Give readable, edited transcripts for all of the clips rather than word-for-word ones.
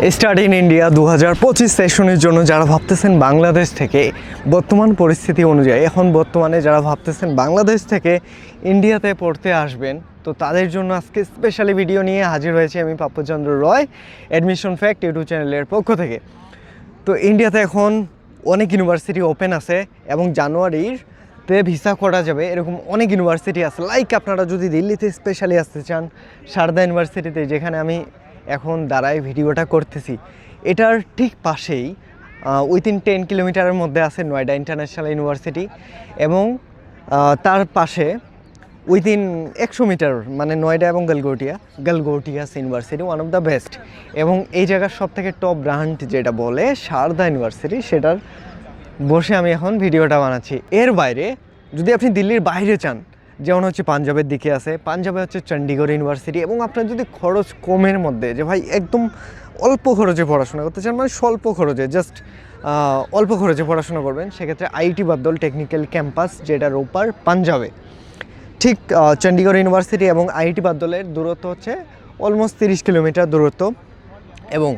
Start in India 2025 সেশনের জন্য যারা ভাবতেছেন বাংলাদেশ থেকে বর্তমান পরিস্থিতি অনুযায়ী এখন বর্তমানে যারা ভাবতেছেন বাংলাদেশ থেকে ইন্ডিয়াতে পড়তে আসবেন, তো তাদের জন্য আজকে স্পেশালি ভিডিও নিয়ে হাজির হয়েছে আমি পাপ্পুচন্দ্র রয় অ্যাডমিশন ফ্যাক্ট ইউটিউব চ্যানেলের পক্ষ থেকে। তো ইন্ডিয়াতে এখন অনেক ইউনিভার্সিটি ওপেন আছে এবং জানুয়ারিতে ভিসা করা যাবে, এরকম অনেক ইউনিভার্সিটি আছে। লাইক আপনারা যদি দিল্লিতে স্পেশালি আসতে চান, সারদা ইউনিভার্সিটিতে যেখানে আমি এখন দাঁড়ায় ভিডিওটা করতেছি, এটার ঠিক পাশেই উইথিন 10 কিলোমিটারের মধ্যে আছে নয়ডা ইন্টারন্যাশনাল ইউনিভার্সিটি এবং তার পাশে উইথিন 100 মিটার মানে নয়ডা এবং Galgotias university, one of the best. এবং এই জায়গার সব থেকে টপ ব্রান্ড যেটা বলে সারদা ইউনিভার্সিটি, সেটার বসে আমি এখন ভিডিওটা বানাচ্ছি। এর বাইরে যদি আপনি দিল্লির বাইরে চান, যেমন হচ্ছে পাঞ্জাবের দিকে আছে, পাঞ্জাবে হচ্ছে চণ্ডীগড় ইউনিভার্সিটি। এবং আপনার যদি খরচ কমের মধ্যে, যে ভাই একদম অল্প খরচে পড়াশোনা করতে চান, মানে স্বল্প খরচে জাস্ট অল্প খরচে পড়াশোনা করবেন, সেক্ষেত্রে আইআইটি বাদল টেকনিক্যাল ক্যাম্পাস, যেটা রোপার পাঞ্জাবে, ঠিক চণ্ডীগড় ইউনিভার্সিটি এবং আইআইটি বাদলের দূরত্ব হচ্ছে অলমোস্ট 30 কিলোমিটার দূরত্ব। এবং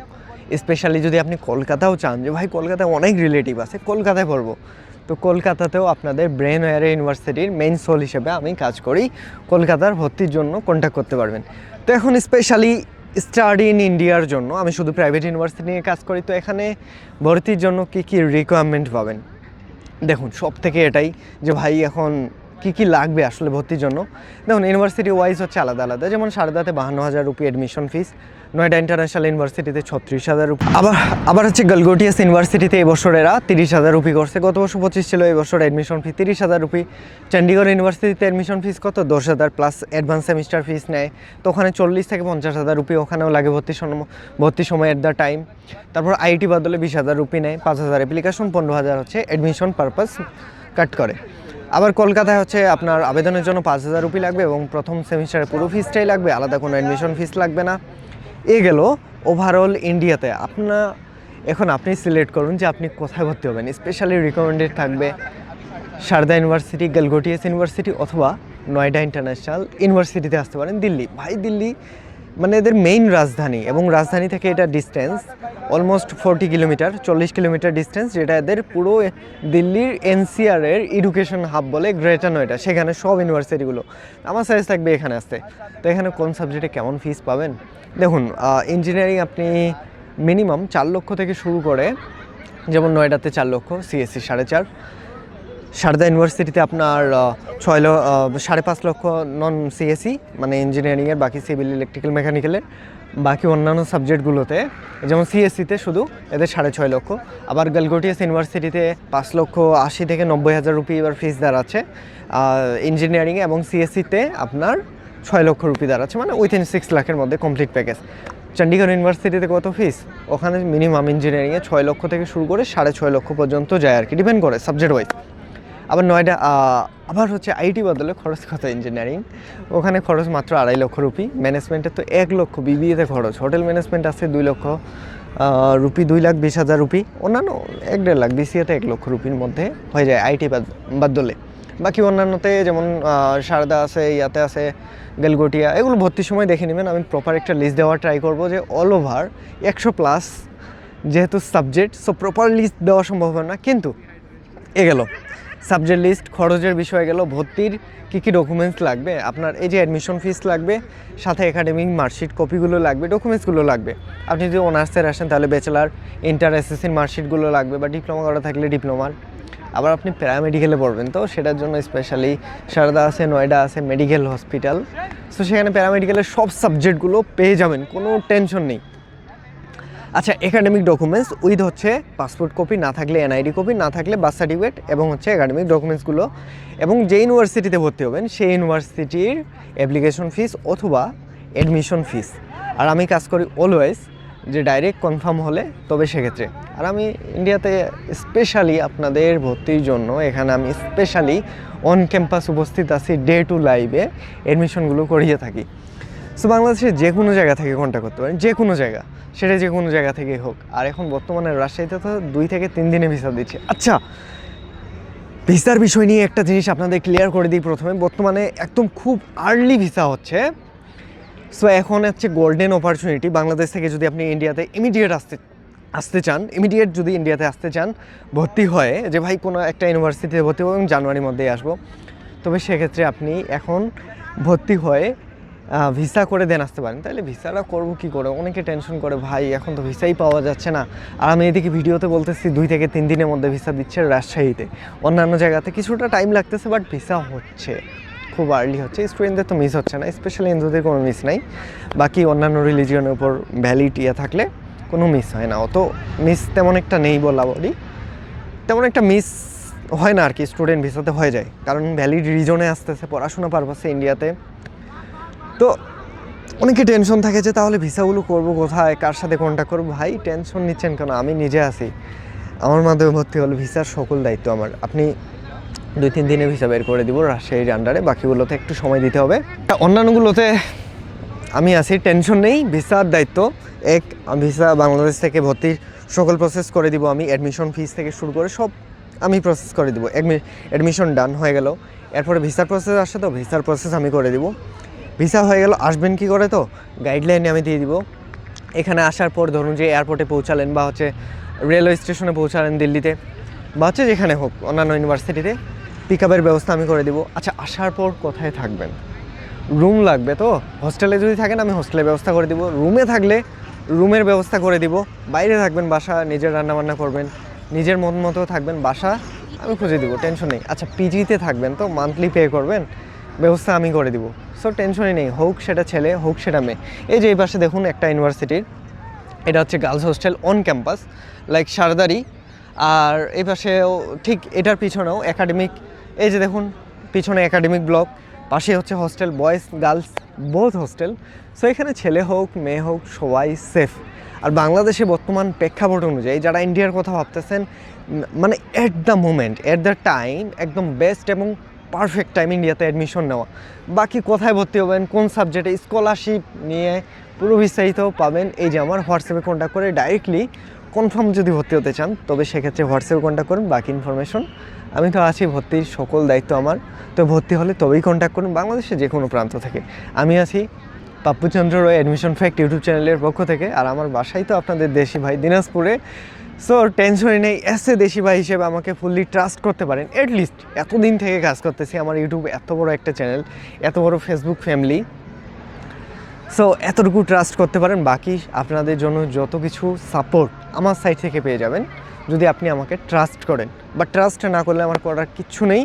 স্পেশালি যদি আপনি কলকাতাও চান, যে ভাই কলকাতায় অনেক রিলেটিভ আছে, কলকাতায় পড়বো, তো কলকাতাতেও আপনাদের ব্রেন ওয়্যার ইউনিভার্সিটির মেইন সোল হিসেবে আমি কাজ করি, কলকাতার ভর্তির জন্য কন্ট্যাক্ট করতে পারবেন। তো এখন স্পেশালি স্টাডি ইন ইন্ডিয়ার জন্য আমি শুধু প্রাইভেট ইউনিভার্সিটি নিয়ে কাজ করি। তো এখানে ভর্তির জন্য কী কী রিকোয়ারমেন্ট পাবেন, দেখুন সব থেকে এটাই যে ভাই এখন কী কী লাগবে আসলে ভর্তির জন্য। দেখুন ইউনিভার্সিটি ওয়াইজ হচ্ছে আলাদা আলাদা, যেমন সারদাতে 52,000 rupee admission fees, Noida international ইউনিভার্সিটিতে 36,000 রুপি, আবার হচ্ছে গালগোটিয়াস ইউনিভার্সিটিতে এই বছর এরা 30,000 রুপি করছে, গত বছর 25 ছিল, এই বছর অ্যাডমিশন ফি 30,000 রুপি। চণ্ডীগড় ইউনিভার্সিটিতে অ্যাডমিশন ফিস কত 10,000 প্লাস অ্যাডভান্স সেমিস্টার ফিস নেয়, তো ওখানে 40 থেকে 50,000 রুপি ওখানেও লাগে ভর্তির সময় এট দ্য টাইম। তারপর আইআইটি বাদলে 20,000 রুপি নেয়, 5,000 অ্যাপ্লিকেশন, 15,000 হচ্ছে অ্যাডমিশন পারপাস কাট করে। আবার কলকাতায় হচ্ছে আপনার আবেদনের জন্য 5,000 রুপি লাগবে এবং প্রথম সেমিস্টারের পুরো ফিসটাই লাগবে, আলাদা কোনো অ্যাডমিশন ফিস লাগবে না। এ গেল ওভারঅল ইন্ডিয়াতে। এখন আপনি সিলেক্ট করুন যে আপনি কোথায় ভর্তি হবেন। স্পেশালি রিকমেন্ডেড থাকবে সারদা ইউনিভার্সিটি, গালগোটিয়াস ইউনিভার্সিটি অথবা নয়ডা ইন্টারন্যাশনাল ইউনিভার্সিটিতে আসতে পারেন। দিল্লি, ভাই দিল্লি মানে এদের মেইন রাজধানী এবং রাজধানী থেকে এটা distance almost 40 kilometre, 40 kilometre distance, যেটা এদের পুরো দিল্লির এনসিআরের এডুকেশন হাব বলে গ্রেটার নয়ডা, সেখানে সব ইউনিভার্সিটিগুলো। আমার সাজেস্ট থাকবে এখানে আসতে। তো এখানে কোন সাবজেক্টে কেমন ফিস পাবেন, দেখুন ইঞ্জিনিয়ারিং আপনি মিনিমাম 4 লক্ষ থেকে শুরু করে, যেমন নয়ডাতে 4 লক্ষ, সিএসসি 4.5, সারদা ইউনিভার্সিটিতে আপনার 5.5 লক্ষ নন সিএসসি মানে ইঞ্জিনিয়ারিংয়ের, বাকি সিভিল, ইলেকট্রিক্যাল, মেকানিক্যালের বাকি অন্যান্য সাবজেক্টগুলোতে, যেমন সিএসসিতে শুধু এদের 6.5 লক্ষ। আবার গালগোটিয়াস ইউনিভার্সিটিতে 5,80,000 থেকে 90,000 রুপি এবার ফিস দাঁড়াচ্ছে ইঞ্জিনিয়ারিংয়ে, এবং সিএসসিতে আপনার 6 লক্ষ রুপি দাঁড়াচ্ছে, মানে উইথিন 6 লাখের মধ্যে কমপ্লিট প্যাকেজ। চণ্ডীগড় ইউনিভার্সিটিতে কত ফিস, ওখানে মিনিমাম ইঞ্জিনিয়ারিংয়ে 6 লক্ষ থেকে শুরু করে 6.5 লক্ষ পর্যন্ত যায় আর কি, ডিপেন্ড করে সাবজেক্ট ওয়াইজ। আবার নয়ডা আবার হচ্ছে আইআইটি বদলে খরচ কত ইঞ্জিনিয়ারিং, ওখানে খরচ মাত্র 2.5 লক্ষ রুপি। ম্যানেজমেন্টের তো 1 লক্ষ, বিবিএতে খরচ, হোটেল ম্যানেজমেন্ট আছে 2 লক্ষ রুপি, 2,20,000 রুপি, অন্যান্য 1-1.5 লাখ, বিসিএতে 1 লক্ষ রুপির মধ্যে হয়ে যায় আইআইটি বাদলে। বাকি অন্যান্যতে যেমন সারদা আছে, ইয়াতে আছে গালগোটিয়া, এগুলো ভর্তির সময় দেখে নেবেন। আমি প্রপার একটা লিস্ট দেওয়ার ট্রাই করবো, যে অল ওভার 100+ যেহেতু সাবজেক্ট, সো প্রপার লিস্ট দেওয়া সম্ভব হবে না। কিন্তু এ গেল সাবজেক্ট লিস্ট, খরচের বিষয় গেল, ভর্তির কী কী ডকুমেন্টস লাগবে। আপনার এই যে অ্যাডমিশন ফিস লাগবে, সাথে একাডেমিক মার্কশিট কপিগুলো লাগবে, ডকুমেন্টসগুলো লাগবে। আপনি যদি অনার্সের আসেন তাহলে ব্যাচেলার, ইন্টার, এসএসসির মার্কশিটগুলো লাগবে, বা ডিপ্লোমা করা থাকলে ডিপ্লোমার। আবার আপনি প্যারামেডিক্যালে পড়বেন, তো সেটার জন্য স্পেশালি সারদা আছে, নয়ডা আছে মেডিকেল হসপিটাল, সো সেখানে প্যারামেডিক্যালের সব সাবজেক্টগুলো পেয়ে যাবেন, কোনো টেনশন নেই। আচ্ছা, একাডেমিক ডকুমেন্টস উইথ হচ্ছে পাসপোর্ট কপি, না থাকলে এনআইডি কপি, না থাকলে বার্থ সার্টিফিকেট, এবং হচ্ছে একাডেমিক ডকুমেন্টসগুলো, এবং যে ইউনিভার্সিটিতে ভর্তি হবেন সেই ইউনিভার্সিটির অ্যাপ্লিকেশন ফিস অথবা অ্যাডমিশন ফিস। আর আমি কাজ করি অলওয়েজ যে ডাইরেক্ট কনফার্ম হলে তবে সেক্ষেত্রে। আর আমি ইন্ডিয়াতে স্পেশালি আপনাদের ভর্তির জন্য এখানে আমি স্পেশালি অন ক্যাম্পাস উপস্থিত আছি, ডে টু লাইভে অ্যাডমিশনগুলো করিয়ে থাকি। সো বাংলাদেশের যে কোনো জায়গা থেকে কন্ট্যাক্ট করতে পারেন, যে কোনো জায়গা, সেটা যে কোনো জায়গা থেকেই হোক। আর এখন বর্তমানে রাজশাহীতে তো 2 থেকে 3 দিনে ভিসা দিচ্ছে। আচ্ছা, ভিসার বিষয় নিয়ে একটা জিনিস আপনাদের ক্লিয়ার করে দিই প্রথমে। বর্তমানে একদম খুব আর্লি ভিসা হচ্ছে সো এখন হচ্ছে গোল্ডেন অপরচুনিটি, বাংলাদেশ থেকে যদি আপনি ইন্ডিয়াতে ইমিডিয়েট আসতে চান, ইমিডিয়েট যদি ইন্ডিয়াতে আসতে চান ভর্তি হয়ে, যে ভাই কোনো একটা ইউনিভার্সিটিতে ভর্তি হবো এবং জানুয়ারির মধ্যেই আসবো, তবে সেক্ষেত্রে আপনি এখন ভর্তি হয়ে ভিসা করে দেন আসতে পারেন। তাহলে ভিসাটা করবো কী করে, অনেকে টেনশন করে ভাই এখন তো ভিসাই পাওয়া যাচ্ছে না। আর আমি এদিকে ভিডিওতে বলতেছি 2 থেকে 3 দিনের মধ্যে ভিসা দিচ্ছে রাজশাহীতে, অন্যান্য জায়গাতে কিছুটা টাইম লাগতেছে, বাট ভিসা হচ্ছে, খুব আর্লি হচ্ছে। স্টুডেন্টদের তো মিস হচ্ছে না, স্পেশালি হিন্দুদের কোনো মিস নাই, বাকি অন্যান্য রিলিজিয়নের উপর ভ্যালিড থাকলে কোনো মিস হয় না। অত মিস তেমন একটা নেই বলি, তেমন একটা মিস হয় না আর কি, স্টুডেন্ট ভিসাতে হয়ে যায়, কারণ ভ্যালিড রিজনে আসতেছে পড়াশোনা পারপাসে ইন্ডিয়াতে। তো অনেকে টেনশন থাকে যে তাহলে ভিসাগুলো করবো কোথায়, কার সাথে কন্ট্যাক্ট করবো। ভাই টেনশন নিচ্ছেন কেন, আমি নিজে আছি, আমার মাধ্যমে ভর্তি হলে ভিসার সকল দায়িত্ব আমার। আপনি 2-3 দিনে ভিসা বের করে দিব রাজশাহীর আন্ডারে, বাকিগুলোতে একটু সময় দিতে হবে। অন্যান্যগুলোতে আমি আছি, টেনশন নেই, ভিসার দায়িত্ব ভিসা বাংলাদেশ থেকে ভর্তির সকল প্রসেস করে দিব আমি, অ্যাডমিশন ফিস থেকে শুরু করে সব আমি প্রসেস করে দিব। অ্যাডমিশন ডান হয়ে গেল, এরপরে ভিসার প্রসেস আসে, তো ভিসার প্রসেস আমি করে দিব। ভিসা হয়ে গেল, আসবেন কী করে, তো গাইডলাইনে আমি দিয়ে দিব। এখানে আসার পর ধরুন যে এয়ারপোর্টে পৌঁছালেন বা হচ্ছে রেলওয়ে স্টেশনে পৌঁছালেন দিল্লিতে, বা হচ্ছে যেখানে হোক অন্যান্য ইউনিভার্সিটিতে, পিক আপের ব্যবস্থা আমি করে দিব। আচ্ছা, আসার পর কোথায় থাকবেন, রুম লাগবে তো, হোস্টেলে যদি থাকেন আমি হোস্টেলের ব্যবস্থা করে দিব, রুমে থাকলে রুমের ব্যবস্থা করে দিব, বাইরে থাকবেন বাসা নিজের রান্নাবান্না করবেন, নিজের মন মতো থাকবেন, বাসা আমি খুঁজে দিব, টেনশন নেই। আচ্ছা, পিজিতে থাকবেন তো মান্থলি পে করবেন, ব্যবস্থা আমি করে দিব, সো টেনশনই নেই, হোক সেটা ছেলে হোক সেটা মেয়ে। এই যে এই পাশে দেখুন একটা ইউনিভার্সিটির, এটা হচ্ছে girls hostel on campus like সারদারি, আর এই পাশেও ঠিক এটার পিছনেও একাডেমিক, এই যে দেখুন পিছনে একাডেমিক ব্লক, পাশে হচ্ছে hostel, boys girls both hostel. So এখানে ছেলে হোক মেয়ে হোক সবাই সেফ। আর বাংলাদেশে বর্তমান প্রেক্ষাপট অনুযায়ী যারা ইন্ডিয়ার কথা ভাবতেছেন, মানে at the moment at the time একদম বেস্ট এবং পারফেক্ট টাইম ইন্ডিয়াতে অ্যাডমিশন নেওয়া। বাকি কোথায় ভর্তি হবেন, কোন সাবজেক্টে, স্কলারশিপ নিয়ে পুরো বিস্তারিত পাবেন এই যে আমার হোয়াটসঅ্যাপে কন্ট্যাক্ট করে ডাইরেক্টলি কনফার্ম যদি ভর্তি হতে চান, তবে সেক্ষেত্রে হোয়াটসঅ্যাপে কন্ট্যাক্ট করুন। বাকি ইনফরমেশন আমি তো আছি, ভর্তির সকল দায়িত্ব আমার, তো ভর্তি হলে তবেই কন্ট্যাক্ট করুন বাংলাদেশের যে কোনো প্রান্ত থেকে। আমি আছি পাপ্পুচন্দ্র রয় অ্যাডমিশন ফ্যাক্ট ইউটিউব চ্যানেলের পক্ষ থেকে, আর আমার বাসাই তো আপনাদের দেশি ভাই দিনাজপুরে। সো টেনশনই নেই, এসে দেশি ভাই হিসেবে আমাকে ফুললি ট্রাস্ট করতে পারেন। অ্যাটলিস্ট এতদিন থেকে কাজ করতেছি, আমার ইউটিউব এত বড় একটা চ্যানেল, এত বড় ফেসবুক ফ্যামিলি, সো এতটুকু ট্রাস্ট করতে পারেন। বাকি আপনাদের জন্য যত কিছু সাপোর্ট আমার সাইড থেকে পেয়ে যাবেন যদি আপনি আমাকে ট্রাস্ট করেন, বা ট্রাস্ট না করলে আমার করার কিচ্ছু নেই,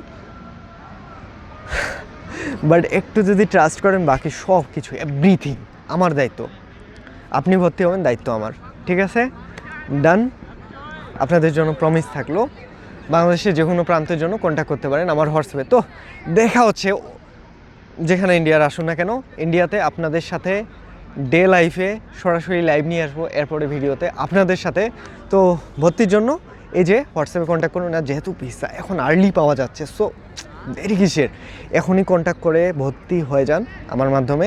বাট একটু যদি ট্রাস্ট করেন বাকি সব কিছু এভরিথিং আমার দায়িত্ব। আপনি ভর্তি হবেন, দায়িত্ব আমার, ঠিক আছে, ডান। আপনাদের জন্য প্রমিস থাকলো, বাংলাদেশের যে কোনো প্রান্তের জন্য কন্ট্যাক্ট করতে পারেন আমার হোয়াটসঅ্যাপে। তো দেখা হচ্ছে যেখানে ইন্ডিয়ার আসুন না কেন, ইন্ডিয়াতে আপনাদের সাথে ডে লাইফে সরাসরি লাইভ নিয়ে আসবো, এরপরে ভিডিওতে আপনাদের সাথে। তো ভর্তির জন্য এই যে হোয়াটসঅ্যাপে কন্ট্যাক্ট করুন, না যেহেতু ভিসা এখন আর্লি পাওয়া যাচ্ছে, সো দেরি কিসের, এখনই কন্ট্যাক্ট করে ভর্তি হয়ে যান আমার মাধ্যমে।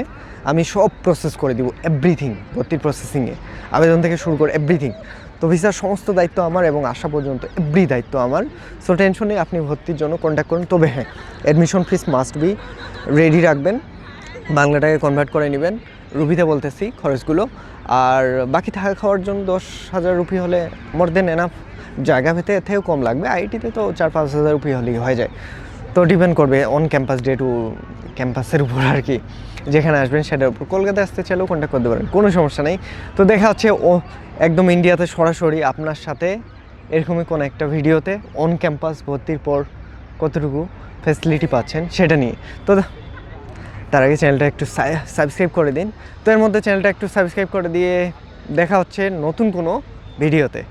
আমি সব প্রসেস করে দিব, এভরিথিং, ভর্তির প্রসেসিংয়ে আবেদন থেকে শুরু করে এভরিথিং। তো ভিসার সমস্ত দায়িত্ব আমার এবং আসা পর্যন্ত এভরি দায়িত্ব আমার। সো টেনশন নেই, আপনি ভর্তির জন্য কন্ট্যাক্ট করুন। তবে হ্যাঁ, admission fees must be ready রাখবেন, বাংলাটাকে কনভার্ট করে নেবেন, রুপিতে বলতেছি খরচগুলো। আর বাকি থাকা খাওয়ার জন্য 10,000 রুপি হলে মোর দেন এনাফ, জায়গা ভেতে এর থেকেও কম লাগবে, আইটিতে তো 4-5 হাজার রুপি হলেই হয়ে যায়। তো ডিপেন্ড করবে অন ক্যাম্পাস ডে টু ক্যাম্পাসের উপর আর কি, যেখানে আসবেন সেটার উপর। কলকাতায় আসতে চাইলেও কন্ট্যাক্ট করতে পারেন, কোনো সমস্যা নেই। তো দেখা হচ্ছে একদম ইন্ডিয়াতে সরাসরি আপনার সাথে এরকমই কোনো একটা ভিডিওতে, অন ক্যাম্পাস ভর্তির পর কতটুকু ফ্যাসিলিটি পাচ্ছেন সেটা নিয়ে। তো তার আগে চ্যানেলটা একটু সাবস্ক্রাইব করে দিন। তো এর মধ্যে চ্যানেলটা একটু সাবস্ক্রাইব করে দিয়ে দেখা হচ্ছে নতুন কোনো ভিডিওতে।